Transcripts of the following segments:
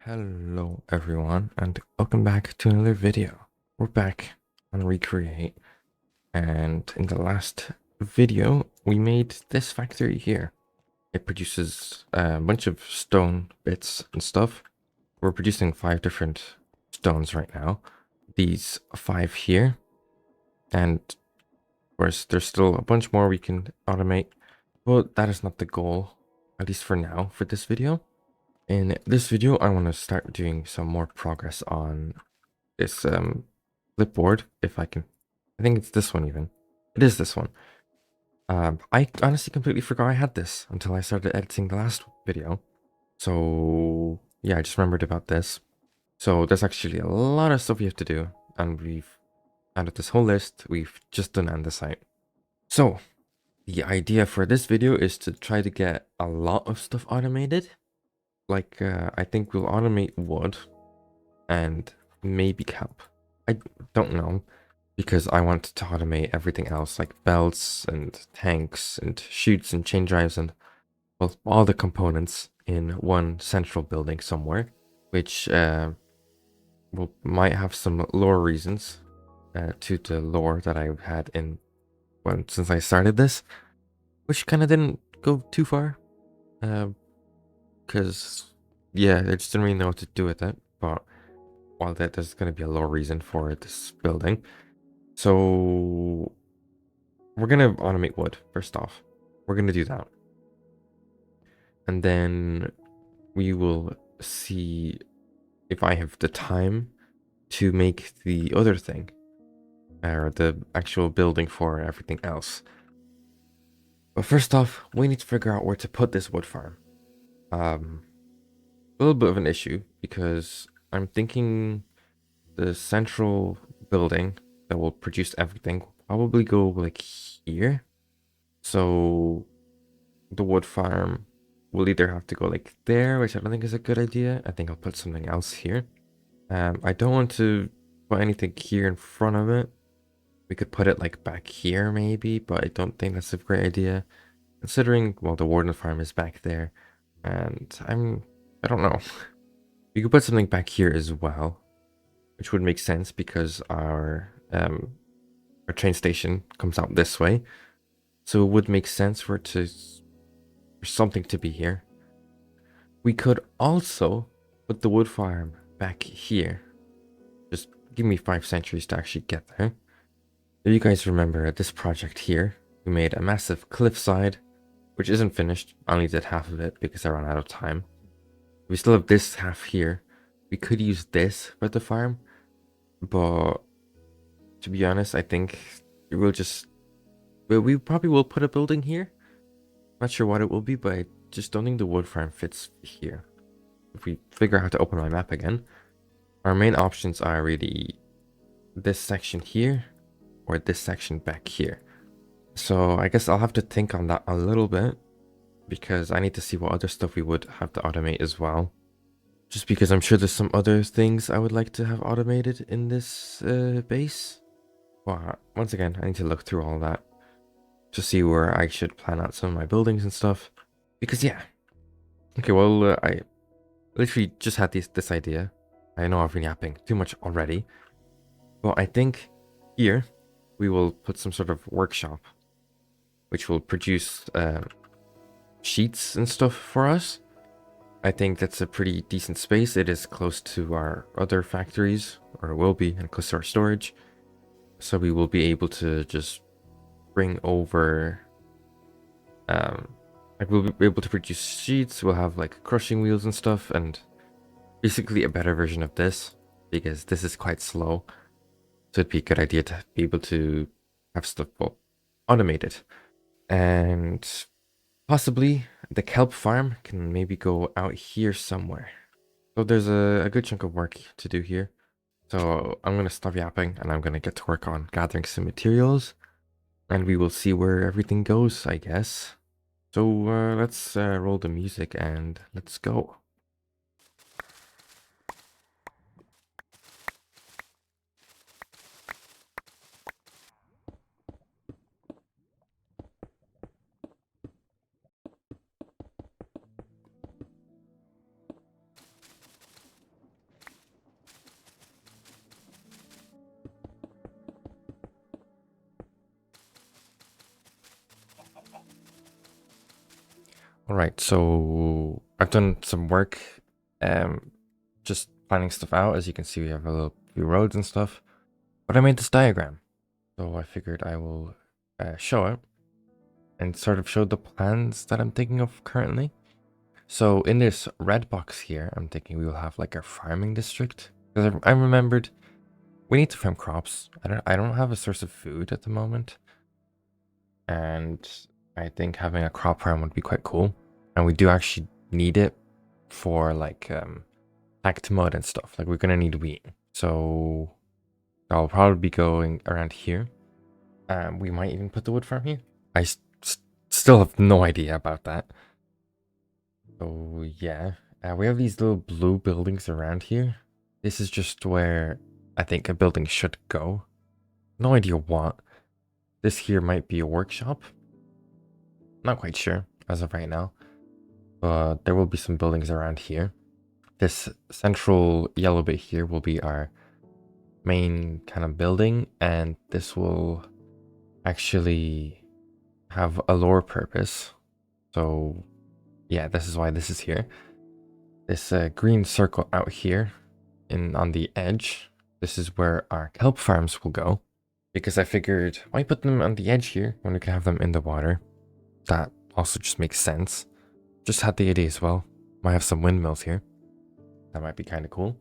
Hello everyone and welcome back to another video. We're back on Recreate, and in the last video we made this factory here. It produces a bunch of stone bits and stuff. We're producing 5 different stones right now. These 5 here, and of course there's still a bunch more we can automate, but that is not the goal, at least for now, for this video. In this video, I want to start doing some more progress on this clipboard, if I can. I think it's this one even. It is this one. I honestly completely forgot I had this until I started editing the last video. So yeah, I just remembered about this. So there's actually a lot of stuff we have to do, and we've added this whole list. We've just done andesite. So the idea for this video is to try to get a lot of stuff automated. Like, I think we'll automate wood and maybe kelp. I don't know, because I want to automate everything else, like belts and tanks and chutes and chain drives and, well, all the components in one central building somewhere, which might have some lore reasons to the lore that I had in, well, since I started this, which kind of didn't go too far. Because, yeah, I just didn't really know what to do with it. But while there's going to be a low reason for this building. So we're going to automate wood, first off. We're going to do that. And then we will see if I have the time to make the other thing, or the actual building for everything else. But first off, we need to figure out where to put this wood farm. A little bit of an issue, because I'm thinking the central building that will produce everything will probably go like here. So the wood farm will either have to go like there, which I don't think is a good idea. I think I'll put something else here. I don't want to put anything here in front of it. We could put it like back here maybe, but I don't think that's a great idea, considering, well, the warden farm is back there, and I don't know. We could put something back here as well, which would make sense because our train station comes out this way, so it would make sense for something to be here. We could also put the wood farm back here. Just give me 5 centuries to actually get there. If you guys remember this project here, we made a massive cliffside, which isn't finished. I only did half of it because I ran out of time. We still have this half here. We could use this for the farm, but to be honest, I think we probably will put a building here. Not sure what it will be, but I just don't think the wood farm fits here. If we figure out how to open my map again, our main options are really this section here or this section back here. So I guess I'll have to think on that a little bit, because I need to see what other stuff we would have to automate as well. Just because I'm sure there's some other things I would like to have automated in this base. But once again, I need to look through all that to see where I should plan out some of my buildings and stuff. Because yeah. Okay, well, I literally just had this idea. I know I've been yapping too much already. But I think here we will put some sort of workshop, which will produce sheets and stuff for us. I think that's a pretty decent space. It is close to our other factories, or it will be, and close to our storage. So we will be able to just bring over, like, we'll be able to produce sheets. We'll have like crushing wheels and stuff, and basically a better version of this, because this is quite slow. So it'd be a good idea to be able to have stuff, well, automated. And possibly the kelp farm can maybe go out here somewhere. So there's a good chunk of work to do here. So I'm going to stop yapping and I'm going to get to work on gathering some materials. And we will see where everything goes, I guess. So let's roll the music and let's go. All right, so I've done some work, um, just planning stuff out. As you can see, we have a little few roads and stuff. But I made this diagram, so I figured I will show it and sort of show the plans that I'm thinking of currently. So in this red box here, I'm thinking we will have like a farming district. Because I remembered we need to farm crops. I don't have a source of food at the moment, and I think having a crop farm would be quite cool. And we do actually need it for like hacked mud and stuff. Like we're gonna need wheat. So I'll probably be going around here. We might even put the wood farm here. Still have no idea about that. So yeah, we have these little blue buildings around here. This is just where I think a building should go. No idea what. This here might be a workshop. Not quite sure as of right now. But there will be some buildings around here. This central yellow bit here will be our main kind of building, and this will actually have a lower purpose. So yeah, this is why this is here. This green circle out here on the edge, this is where our kelp farms will go. Because I figured, why put them on the edge here when we can have them in the water? That also just makes sense. Just had the idea as well. Might have some windmills here. That might be kind of cool.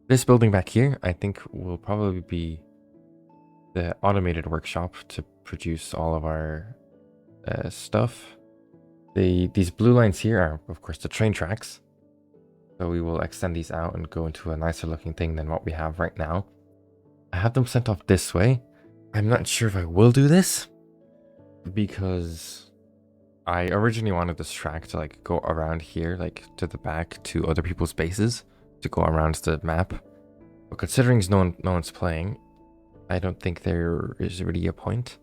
This building back here, I think will probably be the automated workshop to produce all of our stuff. These blue lines here are, of course, the train tracks. So we will extend these out and go into a nicer looking thing than what we have right now. I have them sent off this way. I'm not sure if I will do this because I originally wanted this track to like go around here, like to the back to other people's bases to go around the map. But considering no one's playing, I don't think there is really a point.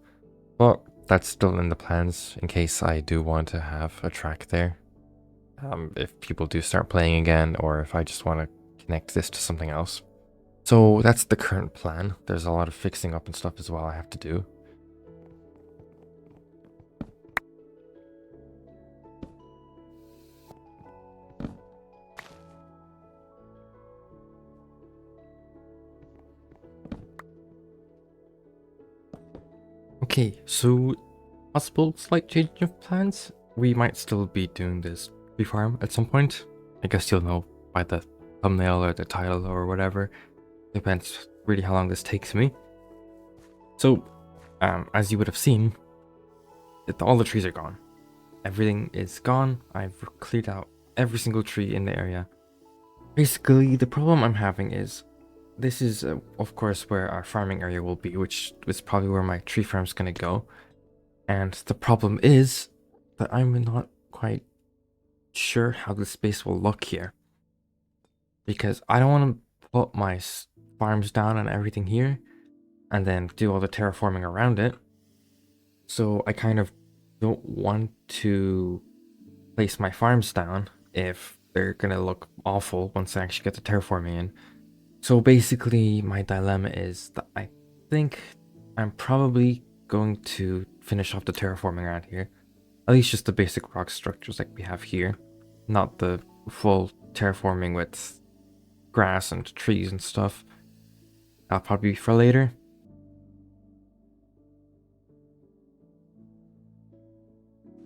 But that's still in the plans in case I do want to have a track there. If people do start playing again, or if I just want to connect this to something else. So that's the current plan. There's a lot of fixing up and stuff as well I have to do. Okay, so possible slight change of plans. We might still be doing this tree farm at some point. I guess you'll know by the thumbnail or the title or whatever. Depends really how long this takes me. So, as you would have seen, all the trees are gone. Everything is gone. I've cleared out every single tree in the area. Basically, the problem I'm having is this is, of course, where our farming area will be, which is probably where my tree farm's gonna go. And the problem is that I'm not quite sure how the space will look here. Because I don't want to put my farms down and everything here and then do all the terraforming around it. So I kind of don't want to place my farms down if they're gonna look awful once I actually get the terraforming in. So basically my dilemma is that I think I'm probably going to finish off the terraforming around here. At least just the basic rock structures like we have here. Not the full terraforming with grass and trees and stuff. That'll probably be for later.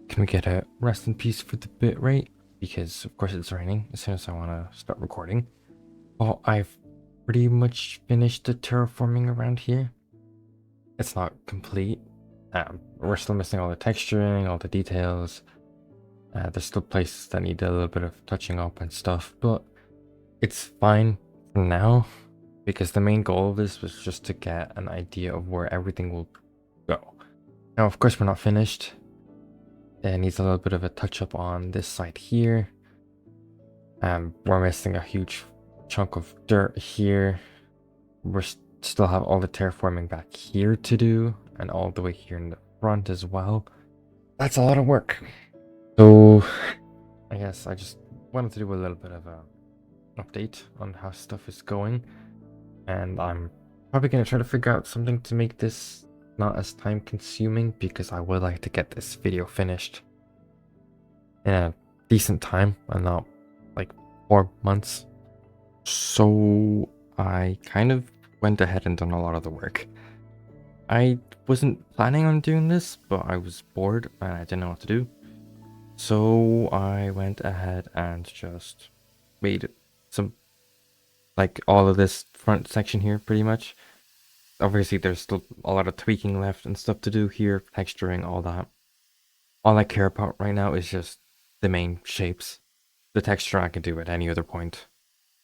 Can we get a rest in peace for the bit rate? Because of course it's raining as soon as I want to start recording. Well, I've pretty much finished the terraforming around here. It's not complete. We're still missing all the texturing, all the details. There's still places that need a little bit of touching up and stuff, but it's fine for now because the main goal of this was just to get an idea of where everything will go. Now, of course, we're not finished. It needs a little bit of a touch up on this side here. We're missing a huge chunk of dirt here. We still have all the terraforming back here to do, and all the way here in the front as well. That's a lot of work. So I guess I just wanted to do a little bit of a update on how stuff is going, and I'm probably gonna try to figure out something to make this not as time consuming because I would like to get this video finished. in a decent time and not like 4 months. So I kind of went ahead and done a lot of the work. I wasn't planning on doing this, but I was bored and I didn't know what to do. So I went ahead and just made some, like all of this front section here pretty much. Obviously there's still a lot of tweaking left and stuff to do here, texturing, all that. All I care about right now is just the main shapes. The texture I can do at any other point.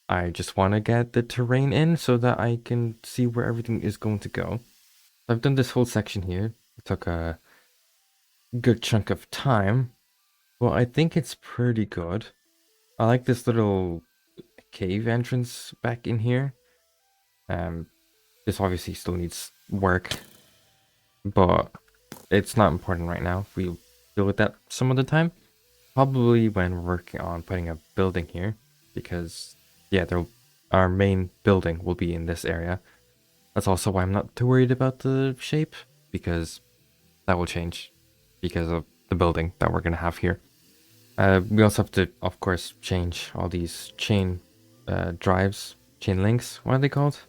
I just want to get the terrain in so that I can see where everything is going to go. I've done this whole section here. It took a good chunk of time, but I think it's pretty good. I like this little cave entrance back in here. This obviously still needs work, but it's not important right now. We'll deal with that some other time. Probably when we're working on putting a building here, because yeah, our main building will be in this area. That's also why I'm not too worried about the shape, because that will change because of the building that we're gonna have here. We also have to, of course, change all these chain drives, chain links. What are they called?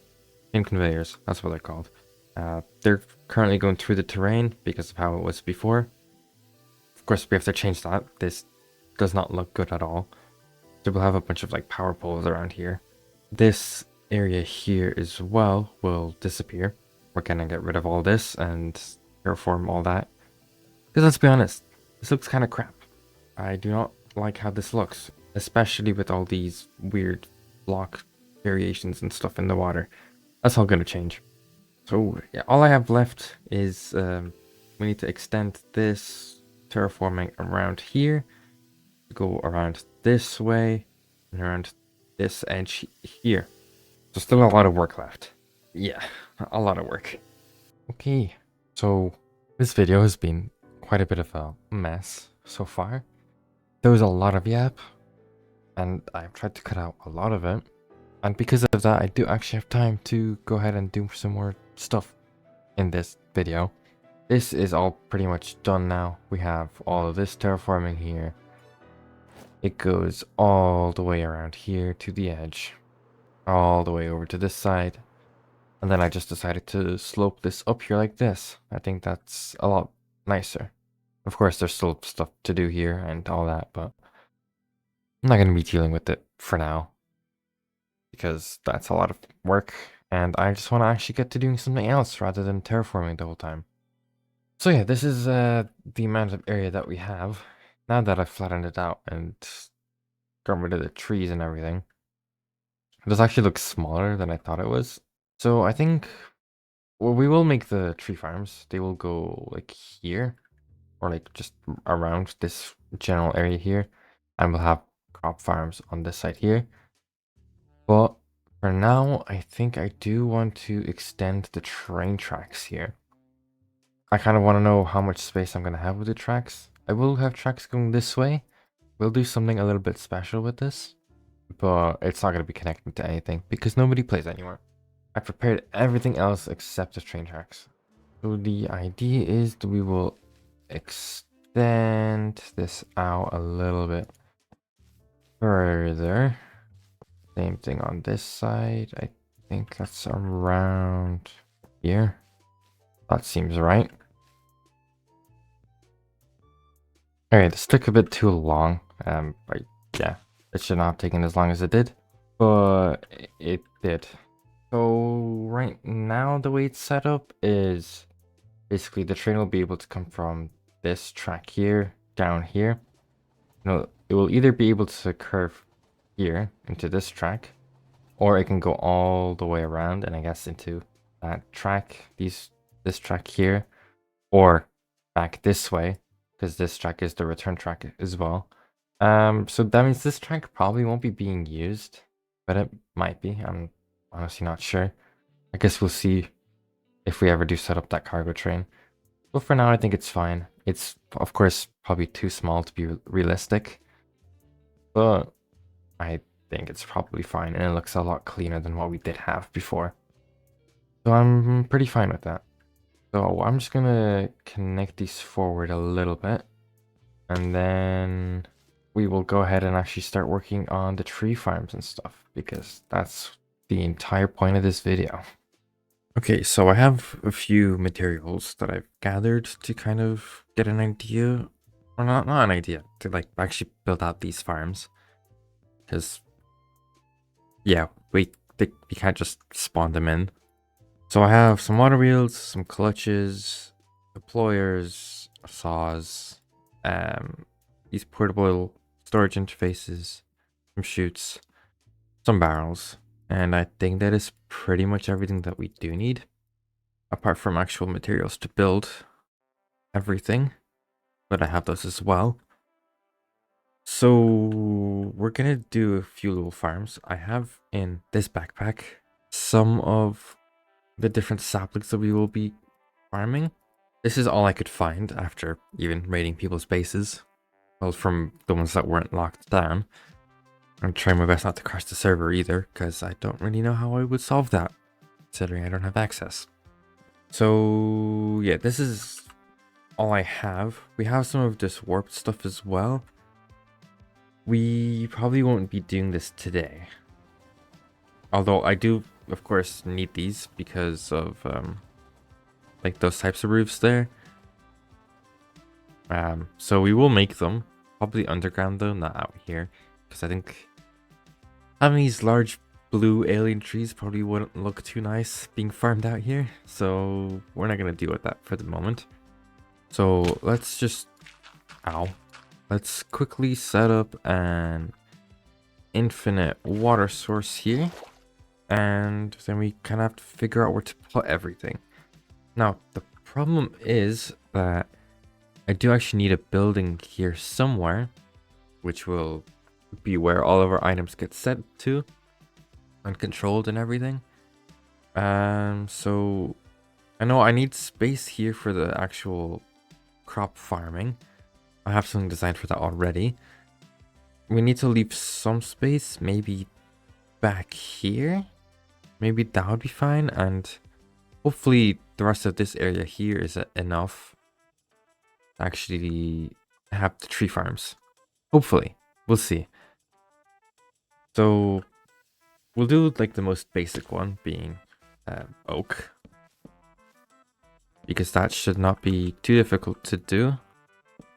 Chain conveyors. That's what they're called. They're currently going through the terrain because of how it was before. Of course, we have to change that. This does not look good at all. So we'll have a bunch of like power poles around here. This area here as well will disappear. We're gonna get rid of all this and terraform all that. Because let's be honest, this looks kind of crap. I do not like how this looks, especially with all these weird block variations and stuff in the water. That's all gonna change. So yeah, all I have left is we need to extend this terraforming around here, go around this way, and around this edge here. So still a lot of work left. Yeah, a lot of work. Okay, so this video has been quite a bit of a mess so far. There was a lot of yap, and I've tried to cut out a lot of it. And because of that, I do actually have time to go ahead and do some more stuff in this video. This is all pretty much done now. We have all of this terraforming here. It goes all the way around here to the edge, all the way over to this side. And then I just decided to slope this up here like this. I think that's a lot nicer. Of course, there's still stuff to do here and all that, but I'm not going to be dealing with it for now, because that's a lot of work, and I just want to actually get to doing something else rather than terraforming the whole time. So yeah, this is the amount of area that we have. Now that I've flattened it out and got rid of the trees and everything, this actually looks smaller than I thought it was. So I think, well, we will make the tree farms. They will go like here, or like just around this general area here, and we'll have crop farms on this side here. But for now, I think I do want to extend the train tracks here. I kind of want to know how much space I'm going to have with the tracks. I will have tracks going this way. We'll do something a little bit special with this, but it's not going to be connected to anything because nobody plays anymore. I prepared everything else except the train tracks. So the idea is that we will extend this out a little bit further. Same thing on this side. I think that's around here. That seems right. Alright, this took a bit too long. Yeah, it should not have taken as long as it did, but it did. So right now, the way it's set up is basically the train will be able to come from this track here down here. No, it will either be able to curve here into this track, or it can go all the way around and I guess into that track, this track here, or back this way, because this track is the return track as well. So that means this track probably won't be being used, but it might be. I'm honestly not sure. I guess we'll see if we ever do set up that cargo train. But for now, I think it's fine. It's, of course, probably too small to be realistic, but I think it's probably fine, and it looks a lot cleaner than what we did have before. So I'm pretty fine with that. So I'm just gonna connect these forward a little bit, and then we will go ahead and actually start working on the tree farms and stuff, because that's the entire point of this video. Okay, so I have a few materials that I've gathered to kind of get an idea, or not an idea, to like actually build out these farms. Because, yeah, we can't just spawn them in. So I have some water wheels, some clutches, deployers, saws, these portable storage interfaces, some chutes, some barrels, and I think that is pretty much everything that we do need, apart from actual materials to build everything, but I have those as well. So we're gonna do a few little farms. I have in this backpack some of the different saplings that we will be farming. This is all I could find after even raiding people's bases. Well, from the ones that weren't locked down. I'm trying my best not to crash the server either, because I don't really know how I would solve that, considering I don't have access. So yeah, this is all I have. We have some of this warped stuff as well. We probably won't be doing this today. Although I do, of course, need these because of like those types of roofs there. So we will make them. Probably underground though, not out here. Because I think having these large blue alien trees probably wouldn't look too nice being farmed out here. So we're not going to deal with that for the moment. So let's just... Ow. Let's quickly set up an infinite water source here. And then we kind of have to figure out where to put everything. Now, the problem is that I do actually need a building here somewhere, which will be where all of our items get set to and controlled and everything. So I know I need space here for the actual crop farming. I have something designed for that already. We need to leave some space, maybe back here. Maybe that would be fine, and hopefully the rest of this area here is enough to actually have the tree farms. Hopefully. We'll see. So we'll do like the most basic one, being oak. Because that should not be too difficult to do.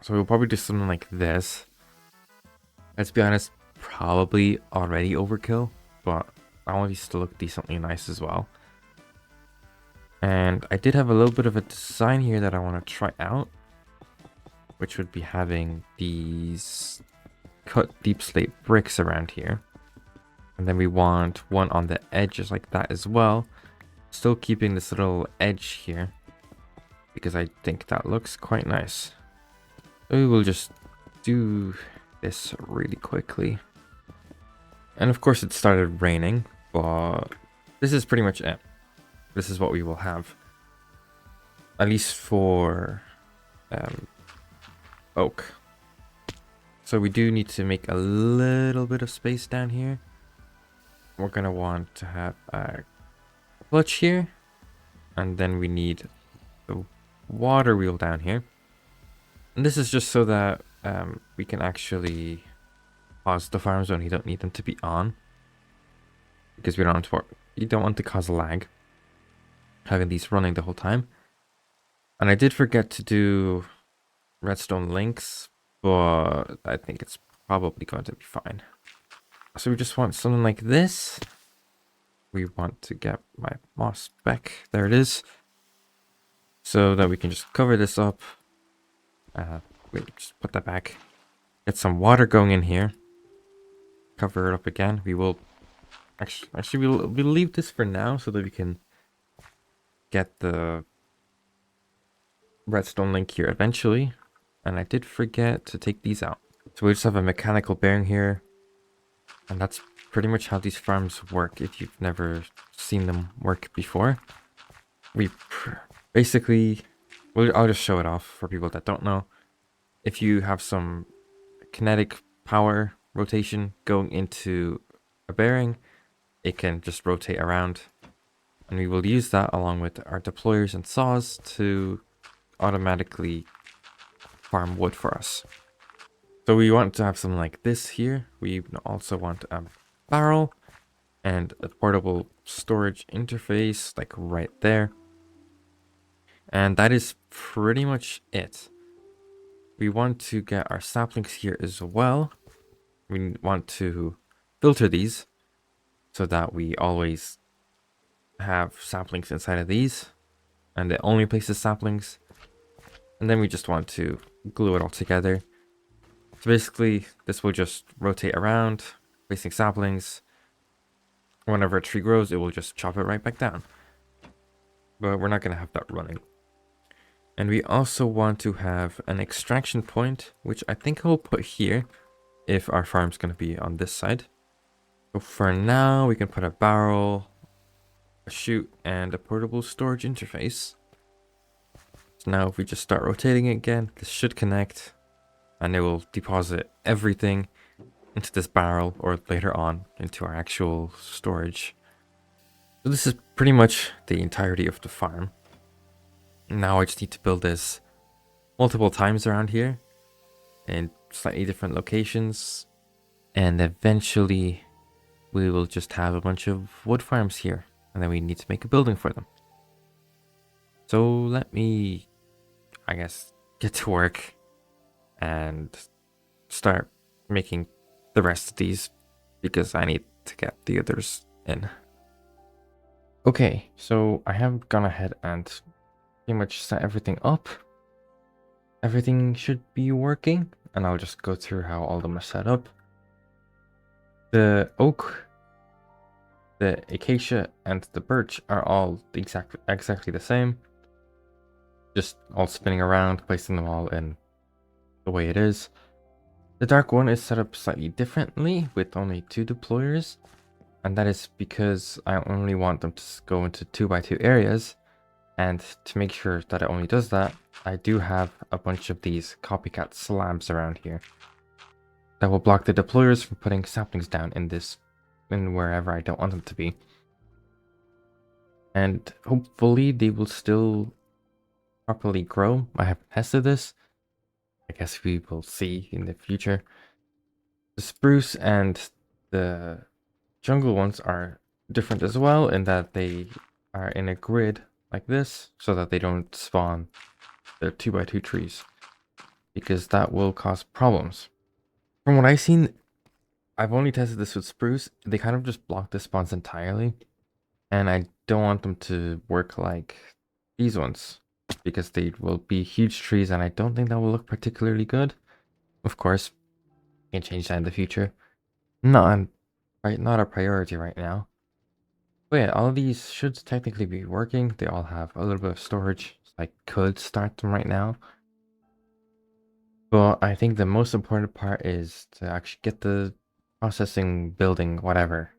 So we'll probably do something like this. Let's be honest, probably already overkill, but I want these to look decently nice as well. And I did have a little bit of a design here that I want to try out, which would be having these cut deep slate bricks around here. And then we want one on the edges like that as well. Still keeping this little edge here, because I think that looks quite nice. So we will just do this really quickly. And of course it started raining, but this is pretty much it. This is what we will have. At least for oak. So we do need to make a little bit of space down here. We're going to want to have a clutch here. And then we need the water wheel down here. And this is just so that we can actually pause the farms when you don't need them to be on. Because we don't want to cause lag having these running the whole time. And I did forget to do redstone links, but I think it's probably going to be fine. So we just want something like this. We want to get my moss back. There it is. So that we can just cover this up. Wait, just put that back. Get some water going in here. Cover it up again. We will actually we'll leave this for now so that we can get the redstone link here eventually. And I did forget to take these out. So we just have a mechanical bearing here. And that's pretty much how these farms work if you've never seen them work before. We basically, I'll just show it off for people that don't know. If you have some kinetic power rotation going into a bearing, it can just rotate around. And we will use that along with our deployers and saws to automatically farm wood for us. So we want to have something like this here. We also want a barrel and a portable storage interface like right there. And that is pretty much it. We want to get our saplings here as well. We want to filter these so that we always have saplings inside of these, and it only places saplings. And then we just want to glue it all together. So basically, this will just rotate around, placing saplings. Whenever a tree grows, it will just chop it right back down. But we're not going to have that running. And we also want to have an extraction point, which I think I'll put here if our farm's going to be on this side. So for now, we can put a barrel, a chute, and a portable storage interface. So now if we just start rotating it again, this should connect, and it will deposit everything into this barrel, or later on into our actual storage. So this is pretty much the entirety of the farm. Now I just need to build this multiple times around here in slightly different locations, and eventually we will just have a bunch of wood farms here, and then we need to make a building for them. So let me, I guess, get to work and start making the rest of these, because I need to get the others in. Okay, so I have gone ahead and pretty much set everything up. Everything should be working, and I'll just go through how all of them are set up. The oak, the acacia, and the birch are all exactly the same. Just all spinning around, placing them all in the way it is. The dark one is set up slightly differently with only 2 deployers, and that is because I only want them to go into 2x2 areas. And to make sure that it only does that, I do have a bunch of these copycat slabs around here that will block the deployers from putting saplings down in wherever I don't want them to be. And hopefully they will still properly grow. I haven't tested this. I guess we will see in the future. The spruce and the jungle ones are different as well, in that they are in a grid like this, so that they don't spawn the 2x2 trees, because that will cause problems. From what I've seen, I've only tested this with spruce. They kind of just block the spawns entirely, and I don't want them to work like these ones, because they will be huge trees, and I don't think that will look particularly good. Of course, can change that in the future. Not a priority right now. But yeah, all of these should technically be working. They all have a little bit of storage, so I could start them right now. But I think the most important part is to actually get the processing, building, whatever.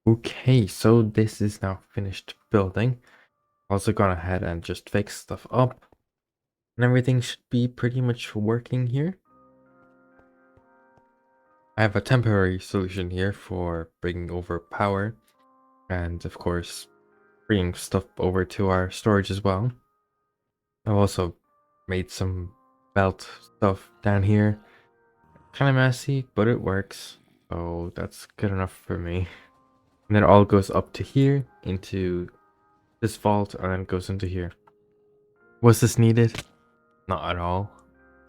Okay, so this is now finished building. Also gone ahead and just fixed stuff up, and everything should be pretty much working here. I have a temporary solution here for bringing over power, and of course bringing stuff over to our storage as well. I've also made some belt stuff down here. Kind of messy, but it works, so that's good enough for me. And then it all goes up to here into this vault, and then goes into here. Was this needed? Not at all.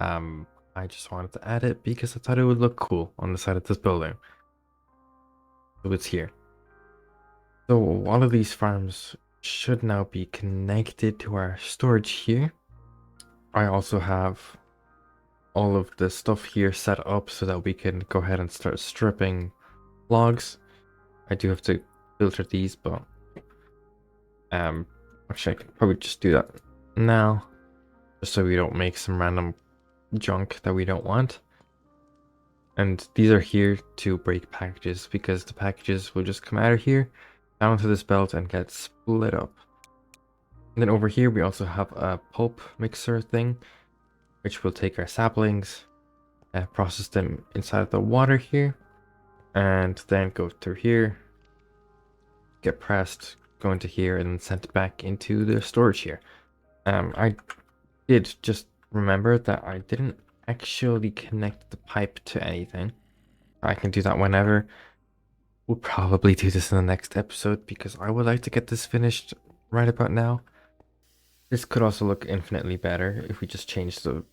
I just wanted to add it because I thought it would look cool on the side of this building. So it's here. So all of these farms should now be connected to our storage here. I also have all of the stuff here set up so that we can go ahead and start stripping logs. I do have to filter these, but actually I can probably just do that now, just so we don't make some random junk that we don't want. And these are here to break packages, because the packages will just come out of here down to this belt and get split up. And then over here we also have a pulp mixer thing, which will take our saplings, process them inside of the water here, and then go through here, get pressed, go into here, and then sent back into the storage here. I did just remember that I didn't actually connect the pipe to anything. I can do that whenever. We'll probably do this in the next episode, because I would like to get this finished right about now. This could also look infinitely better if we just change the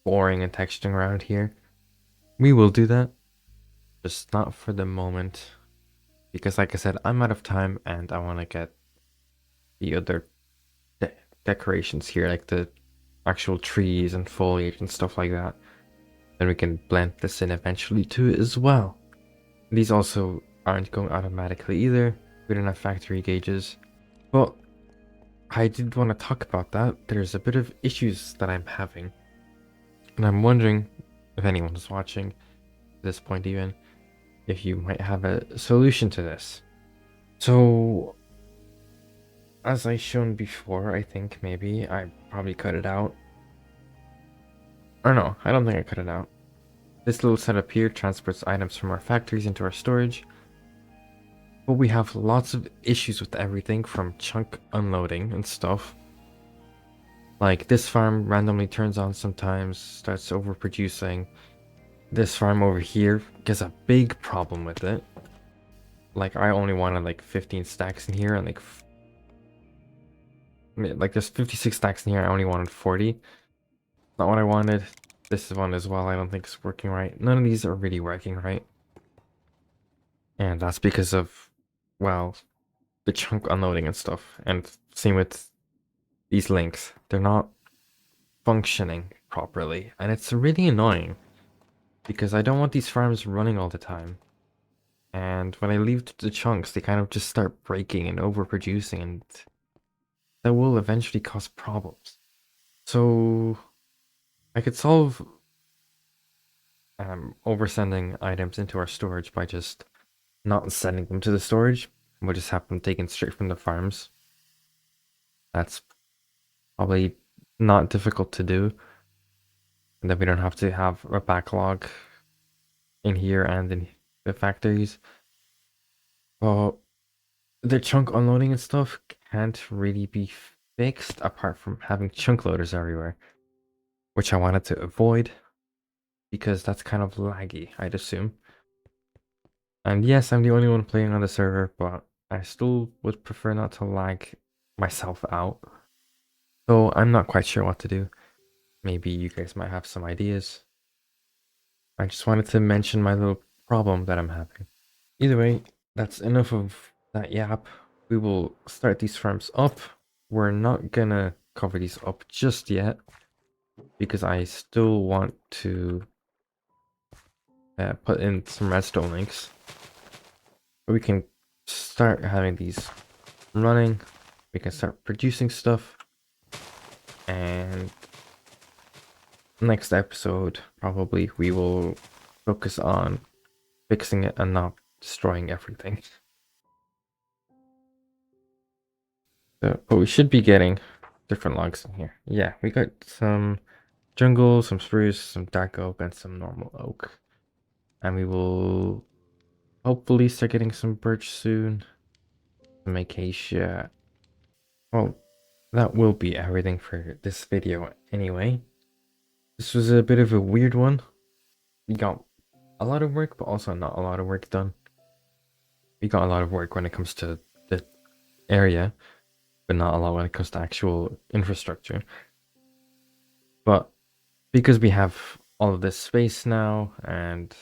boring and texturing around here. We will do that, just not for the moment, because like I said, I'm out of time and I want to get the other decorations here, like the actual trees and foliage and stuff like that. Then we can blend this in eventually too as well. These also aren't going automatically either. We don't have factory gauges. But I did want to talk about that. There's a bit of issues that I'm having. And I'm wondering if anyone's watching at this point even, if you might have a solution to this. So, as I shown before, I think maybe I probably cut it out. Or no, I don't think I cut it out. This little setup here transports items from our factories into our storage. But we have lots of issues with everything from chunk unloading and stuff. Like this farm randomly turns on sometimes, starts overproducing. This farm over here gets a big problem with it. Like I only wanted like 15 stacks in here, and like there's 56 stacks in here, I only wanted 40. Not what I wanted. This one as well, I don't think it's working right. None of these are really working right. And that's because of, well, the chunk unloading and stuff. And same with these links. They're not functioning properly. And it's really annoying, because I don't want these farms running all the time. And when I leave the chunks, they kind of just start breaking and overproducing, and that will eventually cause problems. So I could solve oversending items into our storage by just not sending them to the storage. We'll just have them taken straight from the farms. That's probably not difficult to do. And then we don't have to have a backlog in here and in the factories. But the chunk unloading and stuff can't really be fixed apart from having chunk loaders everywhere, which I wanted to avoid because that's kind of laggy, I'd assume. And yes, I'm the only one playing on the server, but I still would prefer not to lag myself out. So I'm not quite sure what to do. Maybe you guys might have some ideas. I just wanted to mention my little problem that I'm having. Either way, that's enough of that yap. We will start these farms up. We're not gonna cover these up just yet, because I still want to put in some redstone links. But we can start having these running. We can start producing stuff. And next episode, probably, we will focus on fixing it and not destroying everything. But we should be getting different logs in here. Yeah, we got some jungle, some spruce, some dark oak, and some normal oak. And we will hopefully start getting some birch soon. Some acacia. Well, that will be everything for this video anyway. This was a bit of a weird one. We got a lot of work, but also not a lot of work done. We got a lot of work when it comes to the area, but not a lot when it comes to actual infrastructure. But because we have all of this space now and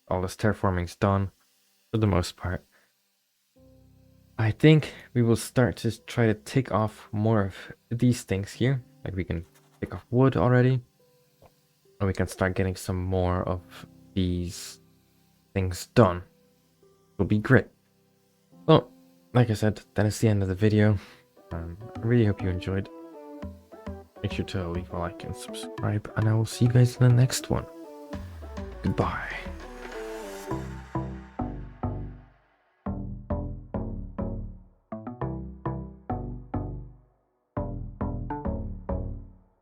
all this terraforming's done for the most part, I think we will start to try to take off more of these things here. Like we can take off wood already, and we can start getting some more of these things done. It'll be great. Well, like I said, that is the end of the video. I really hope you enjoyed. Make sure to leave a like and subscribe, and I will see you guys in the next one. Goodbye.